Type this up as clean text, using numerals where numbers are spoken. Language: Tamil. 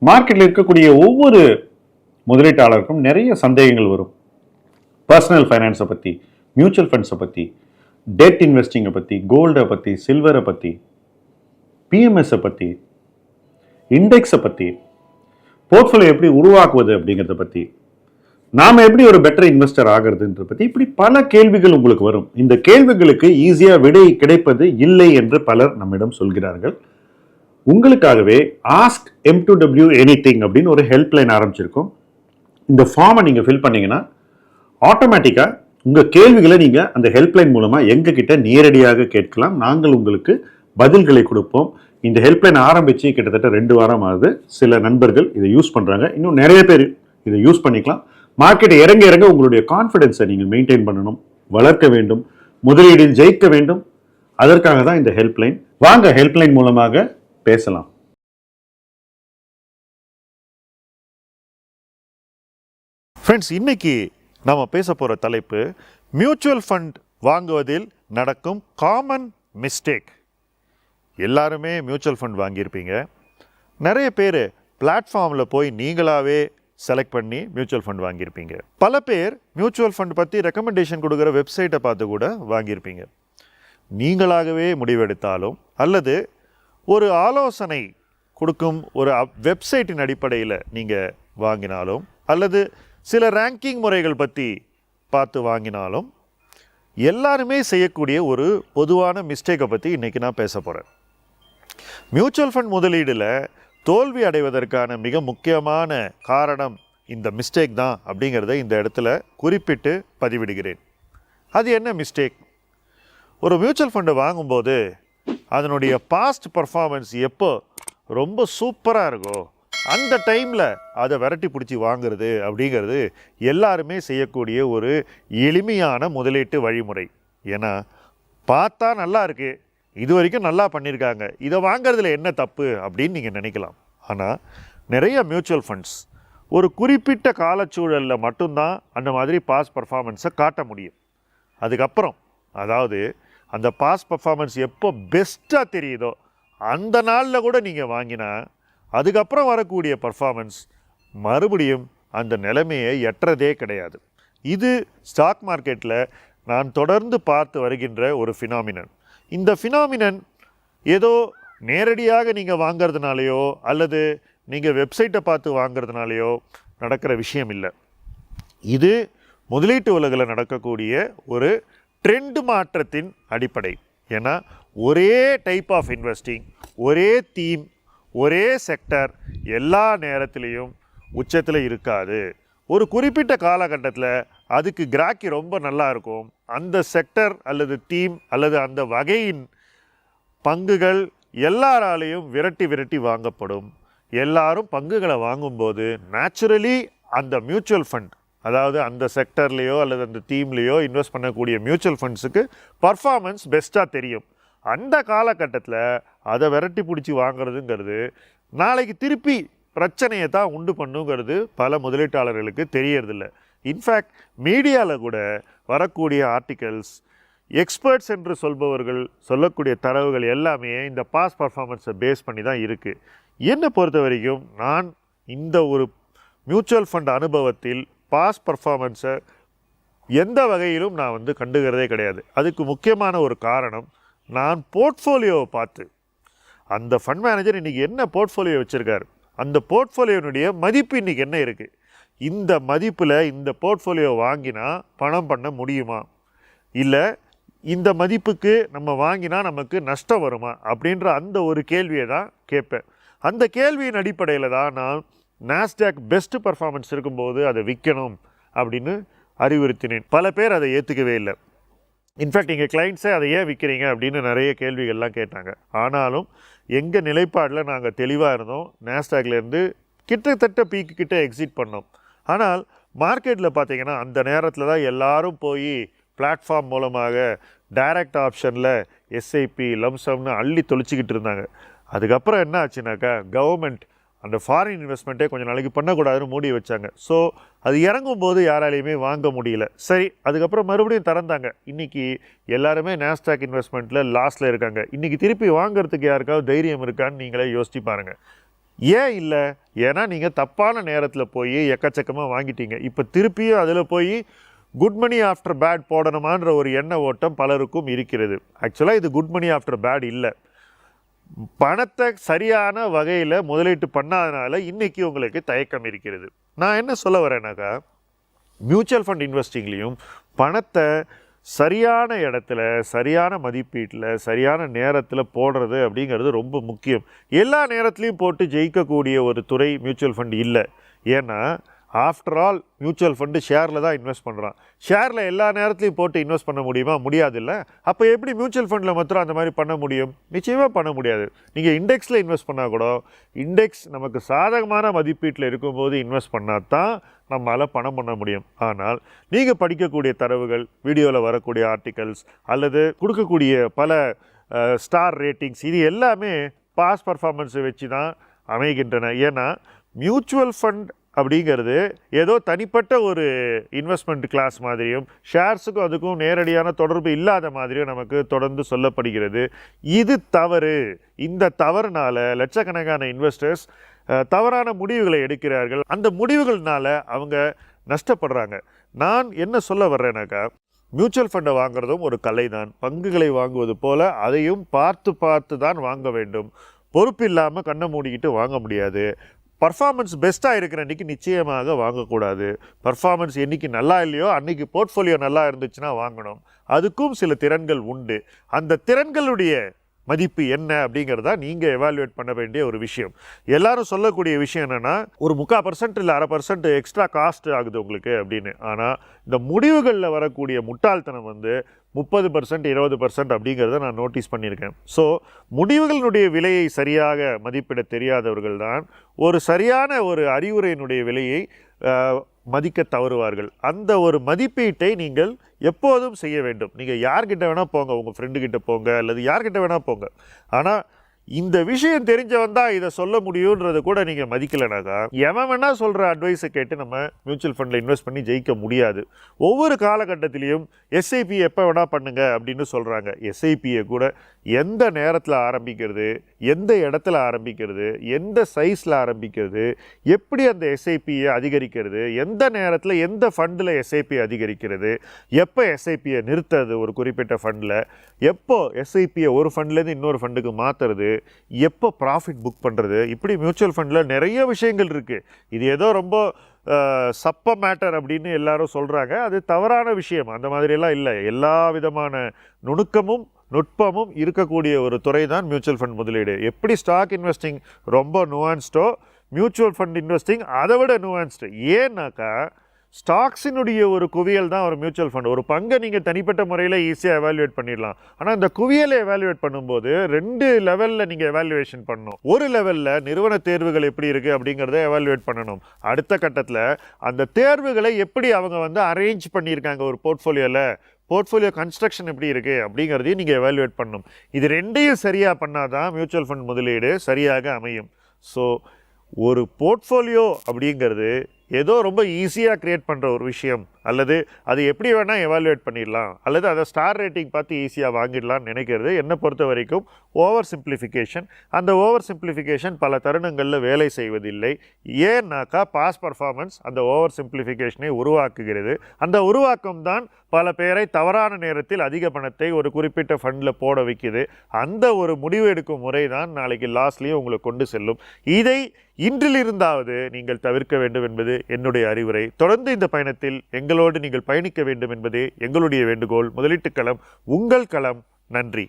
மார்க்கெட்டில் இருக்கக்கூடிய ஒவ்வொரு முதலீட்டாளருக்கும் நிறைய சந்தேகங்கள் வரும். பர்சனல் ஃபைனான்ஸை பற்றி, மியூச்சுவல் ஃபண்ட்ஸை பற்றி, டெட் இன்வெஸ்டிங்கை பற்றி, கோல்டை பற்றி, சில்வரை பற்றி, பிஎம்எஸை பற்றி, இண்டெக்ஸை பற்றி, போர்ட்ஃபோலியோ எப்படி உருவாக்குவது அப்படிங்கிறத பற்றி, நாம் எப்படி ஒரு பெட்டர் இன்வெஸ்டர் ஆகிறதுன்றத பற்றி இப்படி பல கேள்விகள் உங்களுக்கு வரும். இந்த கேள்விகளுக்கு ஈஸியாக விடை கிடைப்பது இல்லை என்று பலர் நம்மிடம் சொல்கிறார்கள். உங்களுக்காகவே ஆஸ்க் M2W எனிதிங் அப்படின்னு ஒரு ஹெல்ப்லைன் ஆரம்பிச்சிருக்கோம். இந்த ஃபார்மை நீங்கள் ஃபில் பண்ணீங்கன்னா ஆட்டோமேட்டிக்காக உங்கள் கேள்விகளை நீங்கள் அந்த ஹெல்ப்லைன் மூலமாக எங்ககிட்ட நேரடியாக கேட்கலாம். நாங்கள் உங்களுக்கு பதில்களை கொடுப்போம். இந்த ஹெல்ப்லைன் ஆரம்பித்து கிட்டத்தட்ட 2 வாரம் ஆகுது. சில நண்பர்கள் இதை யூஸ் பண்ணுறாங்க. இன்னும் நிறைய பேர் இதை யூஸ் பண்ணிக்கலாம். மார்க்கெட்டை இறங்க இறங்க உங்களுடைய கான்ஃபிடென்ஸை நீங்கள் மெயின்டைன் பண்ணணும், வளர்க்க வேண்டும், முதலீடில் ஜெயிக்க வேண்டும். அதற்காக தான் இந்த ஹெல்ப்லைன். வாங்க ஹெல்ப்லைன் மூலமாக பேசலாம். ஃப்ரெண்ட்ஸ், இன்னைக்கு நம்ம பேச போகிற தலைப்பு மியூச்சுவல் ஃபண்ட் வாங்குவதில் நடக்கும் காமன் மிஸ்டேக். எல்லாருமே மியூச்சுவல் ஃபண்ட் வாங்கியிருப்பீங்க. நிறைய பேர் பிளாட்ஃபார்மில் போய் நீங்களாகவே செலக்ட் பண்ணி மியூச்சுவல் ஃபண்ட் வாங்கியிருப்பீங்க. பல பேர் மியூச்சுவல் ஃபண்ட் பற்றி ரெக்கமெண்டேஷன் கொடுக்குற வெப்சைட்டை பார்த்து கூட வாங்கியிருப்பீங்க. நீங்களாகவே முடிவெடுத்தாலும் அல்லது ஒரு ஆலோசனை கொடுக்கும் ஒரு வெப்சைட்டின் அடிப்படையில் நீங்கள் வாங்கினாலும் அல்லது சில ரேங்கிங் முறைகள் பற்றி பார்த்து வாங்கினாலும் எல்லாருமே செய்யக்கூடிய ஒரு பொதுவான மிஸ்டேக்கை பற்றி இன்றைக்கி நான் பேச போகிறேன். மியூச்சுவல் ஃபண்ட் முதலீடில் தோல்வி அடைவதற்கான மிக முக்கியமான காரணம் இந்த மிஸ்டேக் தான் அப்படிங்கிறத இந்த இடத்துல குறிப்பிட்டு பதிவிடுகிறேன். அது என்ன மிஸ்டேக்? ஒரு மியூச்சுவல் ஃபண்டை வாங்கும்போது அதனுடைய பாஸ்ட் பர்ஃபார்மன்ஸ் எப்போ ரொம்ப சூப்பராக இருக்கோ அந்த டைமில் அதை விரட்டி பிடிச்சி வாங்கிறது அப்படிங்கிறது எல்லாருமே செய்யக்கூடிய ஒரு எளிமையான முதலீட்டு வழிமுறை. ஏன்னா பார்த்தா நல்லா இருக்குது, இது வரைக்கும் நல்லா பண்ணியிருக்காங்க, இதை வாங்கிறதுல என்ன தப்பு அப்படின்னு நீங்கள் நினைக்கலாம். ஆனால் நிறைய மியூச்சுவல் ஃபண்ட்ஸ் ஒரு குறிப்பிட்ட காலச்சூழலில் மட்டும்தான் அந்த மாதிரி பாஸ்ட் பர்ஃபார்மன்ஸை காட்ட முடியும். அதுக்கப்புறம் அதாவது அந்த பாஸ்ட் பர்ஃபார்மன்ஸ் எப்போ பெஸ்ட்டாக தெரியுதோ அந்த நாளில் கூட நீங்கள் வாங்கினா அதுக்கப்புறம் வரக்கூடிய பர்ஃபார்மன்ஸ் மறுபடியும் அந்த நிலைமையை எட்டுறதே கிடையாது. இது ஸ்டாக் மார்க்கெட்டில் நான் தொடர்ந்து பார்த்து வருகின்ற ஒரு ஃபினாமினன். இந்த ஃபினாமினன் ஏதோ நேரடியாக நீங்கள் வாங்கிறதுனாலையோ அல்லது நீங்கள் வெப்சைட்டை பார்த்து வாங்கிறதுனாலையோ நடக்கிற விஷயம் இல்லை. இது முதலீட்டு உலகில் நடக்கக்கூடிய ஒரு ட்ரெண்ட் மாற்றத்தின் அடிப்படை. ஏன்னா ஒரே டைப் ஆஃப் இன்வெஸ்டிங், ஒரே தீம், ஒரே செக்டர் எல்லா நேரத்திலையும் உச்சத்தில் இருக்காது. ஒரு குறிப்பிட்ட காலகட்டத்தில் அதுக்கு கிராக்கி ரொம்ப நல்லா இருக்கும். அந்த செக்டர் அல்லது தீம் அல்லது அந்த வகையின் பங்குகள் எல்லாராலையும் விரட்டி வாங்கப்படும். எல்லாரும் பங்குகளை வாங்கும்போது நேச்சுரலி அந்த மியூச்சுவல் ஃபண்ட், அதாவது அந்த செக்டர்லேயோ அல்லது அந்த தீம்லேயோ இன்வெஸ்ட் பண்ணக்கூடிய மியூச்சுவல் ஃபண்ட்ஸுக்கு பர்ஃபார்மன்ஸ் பெஸ்ட்டாக தெரியும். அந்த காலகட்டத்தில் அதை விரட்டி பிடிச்சி வாங்கிறதுங்கிறது நாளைக்கு திருப்பி பிரச்சனையை தான் உண்டு பண்ணுங்கிறது பல முதலீட்டாளர்களுக்கு தெரியறதில்ல. இன்ஃபேக்ட் மீடியாவில் கூட வரக்கூடிய ஆர்டிகல்ஸ், எக்ஸ்பர்ட்ஸ் என்று சொல்பவர்கள் சொல்லக்கூடிய தரவுகள் எல்லாமே இந்த பாஸ்ட் பர்ஃபார்மன்ஸை பேஸ் பண்ணி தான் இருக்குது. என்னை பொறுத்த வரைக்கும் நான் இந்த ஒரு மியூச்சுவல் ஃபண்ட் அனுபவத்தில் பாஸ்ட் பர்ஃபார்மன்ஸை எந்த வகையிலும் நான் கண்டுகிறதே கிடையாது. அதுக்கு முக்கியமான ஒரு காரணம், நான் போர்ட்ஃபோலியோவை பார்த்து அந்த ஃபண்ட் மேனேஜர் இன்றைக்கி என்ன போர்ட்ஃபோலியோ வச்சுருக்காரு, அந்த போர்ட்ஃபோலியோனுடைய மதிப்பு இன்றைக்கி என்ன இருக்குது, இந்த மதிப்பில் இந்த போர்ட்ஃபோலியோ வாங்கினா பணம் பண்ண முடியுமா, இல்லை இந்த மதிப்புக்கு நம்ம வாங்கினா நமக்கு நஷ்டம் வருமா அப்படின்ற அந்த ஒரு கேள்வியை தான் கேட்பேன். அந்த கேள்வியின் அடிப்படையில் தான் நான் நாஸ்டாக் பெஸ்ட் பர்ஃபார்மன்ஸ் இருக்கும்போது அதை விற்கணும் அப்படின்னு அறிவுறுத்தினேன். பல பேர் அதை ஏற்றுக்கவே இல்லை. இன்ஃபேக்ட் எங்கள் கிளைண்ட்ஸே அதை ஏன் விற்கிறீங்க அப்படின்னு நிறைய கேள்விகள்லாம் கேட்டாங்க. ஆனாலும் எங்கள் நிலைப்பாடில் நாங்கள் தெளிவாக இருந்தோம். நாஸ்டாக்லேருந்து கிட்டத்தட்ட பீக்கு கிட்ட எக்ஸிட் பண்ணோம். ஆனால் மார்க்கெட்டில் பார்த்திங்கன்னா அந்த நேரத்தில் தான் எல்லோரும் போய் பிளாட்ஃபார்ம் மூலமாக டைரக்ட் ஆப்ஷனில் எஸ்ஐபி லம்சம்னு அள்ளி தொளிச்சிக்கிட்டு இருந்தாங்க. அதுக்கப்புறம் என்ன ஆச்சுனாக்கா கவர்மெண்ட் அந்த ஃபாரின் இன்வெஸ்ட்மெண்ட்டே கொஞ்சம் நாளைக்கு பண்ணக்கூடாதுன்னு மூடி வச்சாங்க. ஸோ அது இறங்கும்போது யாராலையுமே வாங்க முடியல. சரி, அதுக்கப்புறம் மறுபடியும் திறந்தாங்க. இன்றைக்கி எல்லாருமே நாஸ்டாக் இன்வெஸ்ட்மெண்ட்டில் லாஸில் இருக்காங்க. இன்றைக்கி திருப்பி வாங்கிறதுக்கு யாருக்காவது தைரியம் இருக்கான்னு நீங்களே யோசிச்சு பாருங்கள். ஏன் இல்லை? ஏன்னா நீங்கள் தப்பான நேரத்தில் போய் எக்கச்சக்கமாக வாங்கிட்டீங்க. இப்போ திருப்பியும் அதில் போய் குட் மணி ஆஃப்டர் பேட் போடணுமான்ற ஒரு எண்ண ஓட்டம் பலருக்கும் இருக்கிறது. ஆக்சுவலாக இது குட் மணி ஆஃப்டர் பேட் இல்லை. பணத்தை சரியான வகையில் முதலீட்டு பண்ணாதனால இன்றைக்கி உங்களுக்கு தயக்கம் இருக்கிறது. நான் என்ன சொல்ல வரேன்னாக்கா, மியூச்சுவல் ஃபண்ட் இன்வெஸ்டிங்லேயும் பணத்தை சரியான இடத்துல, சரியான மதிப்பீட்டில், சரியான நேரத்தில் போடுறது அப்படிங்கிறது ரொம்ப முக்கியம். எல்லா நேரத்துலையும் போட்டு ஜெயிக்கக்கூடிய ஒரு துறை மியூச்சுவல் ஃபண்ட் இல்லை. ஏன்னா ஆஃப்டர் ஆல் மியூச்சுவல் ஃபண்டு ஷேரில் தான் இன்வெஸ்ட் பண்ணுறான். ஷேரில் எல்லா நேரத்துலையும் போட்டு இன்வெஸ்ட் பண்ண முடியுமா? முடியாது இல்லை. அப்போ எப்படி மியூச்சுவல் ஃபண்டில் மாத்திரம் அந்த மாதிரி பண்ண முடியும்? நிச்சயமாக பண்ண முடியாது. நீங்கள் இண்டெக்ஸில் இன்வெஸ்ட் பண்ணால் கூட, இண்டெக்ஸ் நமக்கு சாதகமான மதிப்பீட்டில் இருக்கும்போது இன்வெஸ்ட் பண்ணால் தான் நம்மளால் பணம் பண்ண முடியும். ஆனால் நீங்கள் படிக்கக்கூடிய தரவுகள், வீடியோவில் வரக்கூடிய ஆர்டிகல்ஸ் அல்லது கொடுக்கக்கூடிய பல ஸ்டார் ரேட்டிங்ஸ், இது எல்லாமே பாஸ் பர்ஃபார்மன்ஸை வச்சு தான் அமைகின்றன. ஏன்னா மியூச்சுவல் ஃபண்ட் அப்படிங்கிறது ஏதோ தனிப்பட்ட ஒரு இன்வெஸ்ட்மெண்ட் கிளாஸ் மாதிரியும், ஷேர்ஸுக்கும் அதுக்கும் நேரடியான தொடர்பு இல்லாத மாதிரியும் நமக்கு தொடர்ந்து சொல்லப்படுகிறது. இது தவறு. இந்த தவறுனால லட்சக்கணக்கான இன்வெஸ்டர்ஸ் தவறான முடிவுகளை எடுக்கிறார்கள். அந்த முடிவுகள்னால அவங்க நஷ்டப்படுறாங்க. நான் என்ன சொல்ல வர்றேனாக்கா, மியூச்சுவல் ஃபண்டை வாங்குறதும் ஒரு கலை தான். பங்குகளை வாங்குவது போல அதையும் பார்த்து தான் வாங்க வேண்டும். பொறுப்பு இல்லாமல் கண்ணை மூடிக்கிட்டு வாங்க முடியாது. பர்ஃபார்மன்ஸ் பெஸ்ட்டாக இருக்கிற அன்றைக்கி நிச்சயமாக வாங்கக்கூடாது. பர்ஃபார்மன்ஸ் என்றைக்கு நல்லா இல்லையோ அன்றைக்கி போர்ட்ஃபோலியோ நல்லா இருந்துச்சுன்னா வாங்கணும். அதுக்கும் சில திறன்கள் உண்டு. அந்த திறன்களுடைய மதிப்பு என்ன அப்படிங்கிறதா நீங்கள் எவாலுவேட் பண்ண வேண்டிய ஒரு விஷயம். எல்லாரும் சொல்லக்கூடிய விஷயம் என்னென்னா, ஒரு 3/4% இல்லை 1/2% எக்ஸ்ட்ரா காஸ்ட் ஆகுது உங்களுக்கு அப்படின்னு. ஆனால் இந்த முடிவுகளில் வரக்கூடிய முட்டாள்தனம் 30%, 20% அப்படிங்கிறத நான் நோட்டீஸ் பண்ணியிருக்கேன். ஸோ முடிவுகளினுடைய விலையை சரியாக மதிப்பிட தெரியாதவர்கள் தான் ஒரு சரியான ஒரு அறிவுரையினுடைய விலையை மதிக்க தவறுவார்கள். அந்த ஒரு மதிப்பீட்டை நீங்கள் எப்போதும் செய்ய வேண்டும். நீங்கள் யார்கிட்ட வேணால் போங்க, உங்கள் ஃப்ரெண்டுக்கிட்ட போங்க அல்லது யார்கிட்ட வேணால் போங்க. ஆனால் இந்த விஷயம் தெரிஞ்சவன் தான் இதை சொல்ல முடியுன்றதை கூட நீங்கள் மதிக்கலைனாக்கா, எவன் வேணால் சொல்கிற அட்வைஸை கேட்டு நம்ம மியூச்சுவல் ஃபண்டில் இன்வெஸ்ட் பண்ணி ஜெயிக்க முடியாது. ஒவ்வொரு காலகட்டத்திலையும் எஸ்ஐபி எப்போ வேணால் பண்ணுங்க அப்படின்னு சொல்கிறாங்க. எஸ்ஐபியை கூட எந்த நேரத்தில் ஆரம்பிக்கிறது, எந்த இடத்துல ஆரம்பிக்கிறது, எந்த சைஸில் ஆரம்பிக்கிறது, எப்படி அந்த எஸ்ஐபியை அதிகரிக்கிறது, எந்த நேரத்தில் எந்த ஃபண்டில் எஸ்ஐபி அதிகரிக்கிறது, எப்போ எஸ்ஐபியை நிறுத்துறது ஒரு குறிப்பிட்ட ஃபண்டில், எப்போ எஸ்ஐபியை ஒரு ஃபண்ட்லேருந்து இன்னொரு ஃபண்டுக்கு மாற்றுறது, எப்போ ப்ராஃபிட் புக் பண்ணுறது, இப்படி மியூச்சுவல் ஃபண்டில் நிறைய விஷயங்கள் இருக்குது. இது ஏதோ ரொம்ப சப்ப மேட்டர் அப்படின்னு எல்லாரும் சொல்கிறாங்க. அது தவறான விஷயம். அந்த மாதிரியெல்லாம் இல்லை. எல்லா விதமான நுட்பமும் இருக்கக்கூடிய ஒரு துறை தான் மியூச்சுவல் ஃபண்ட் முதலீடு. எப்படி ஸ்டாக் இன்வெஸ்டிங் ரொம்ப நுவான்ஸ்டோ, மியூச்சுவல் ஃபண்ட் இன்வெஸ்டிங் அதை விட நுவான்ஸ்டு. ஏன்னாக்கா ஸ்டாக்ஸினுடைய ஒரு குவியல் தான் ஒரு மியூச்சுவல் ஃபண்ட். ஒரு பங்கை நீங்கள் தனிப்பட்ட முறையில் ஈஸியாக எவாலுவேட் பண்ணிடலாம். ஆனால் இந்த குவியலை எவாலுவேட் பண்ணும்போது 2 லெவலில் நீங்கள் எவாலுவேஷன் பண்ணணும். ஒரு லெவலில் நிறுவன தேர்வுகள் எப்படி இருக்குது அப்படிங்கிறத எவாலுவேட் பண்ணணும். அடுத்த கட்டத்தில் அந்த தேர்வுகளை எப்படி அவங்க அரேஞ்ச் பண்ணியிருக்காங்க ஒரு போர்ட்ஃபோலியோ கன்ஸ்ட்ரக்ஷன் எப்படி இருக்குது அப்படிங்கிறதையும் நீங்கள் எவாலுவேட் பண்ணணும். இது 2ஐயும் சரியாக பண்ணால் தான் மியூச்சுவல் ஃபண்ட் முதலீடு சரியாக அமையும். ஸோ ஒரு போர்ட்ஃபோலியோ அப்படிங்கிறது ஏதோ ரொம்ப ஈஸியாக க்ரியேட் பண்ணுற ஒரு விஷயம், அல்லது அது எப்படி வேணால் எவாலுவேட் பண்ணிடலாம், அல்லது அதை ஸ்டார் ரேட்டிங் பார்த்து ஈஸியாக வாங்கிடலாம்னு நினைக்கிறது என்னை பொறுத்த வரைக்கும் ஓவர் சிம்பிளிஃபிகேஷன். அந்த ஓவர் சிம்பிளிஃபிகேஷன் பல தருணங்களில் வேலை செய்வதில்லை. ஏன்னாக்கா பாஸ் பர்ஃபார்மன்ஸ் அந்த ஓவர் சிம்பிளிஃபிகேஷனை உருவாக்குகிறது. அந்த உருவாக்கம் தான் பல பேரை தவறான நேரத்தில் அதிக பணத்தை ஒரு குறிப்பிட்ட ஃபண்டில் போட வைக்குது. அந்த ஒரு முடிவு எடுக்கும் முறை தான் நாளைக்கு லாஸ்ட்லேயும் உங்களை கொண்டு செல்லும். இதை இன்றிலிருந்தாவது நீங்கள் தவிர்க்க வேண்டும் என்பது என்னுடைய அறிவுரை. தொடர்ந்து இந்த பயணத்தில் எங்களோடு நீங்கள் பயணிக்க வேண்டும் என்பதே எங்களுடைய வேண்டுகோள். முதலீட்டு களம் உங்கள் களம். நன்றி.